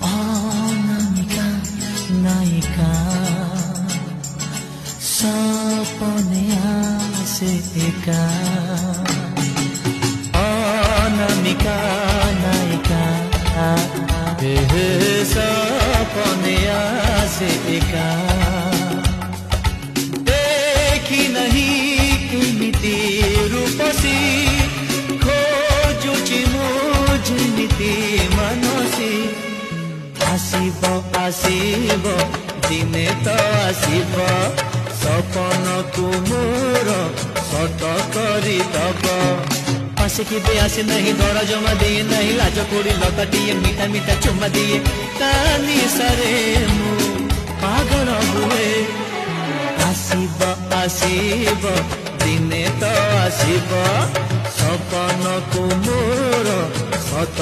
अनामिका नायिका सपने आसे एका अनामिका नायिका सपने आसे एका देखी नहीं इमिति रूपसी खोजुची मुझमिति मनसी आसिब आसिब दिने तो आसिब सपन को मोर सत करी दब आसिकी भी आसे नहीं दौड़ा जमा दिए नहीं लाज कोड़ी लताटिए मीठा मीठा चुम्मा दिए तानी सरे मु पागल हुए आसिब आसिब दिने तो आसिब सपन को मोर सत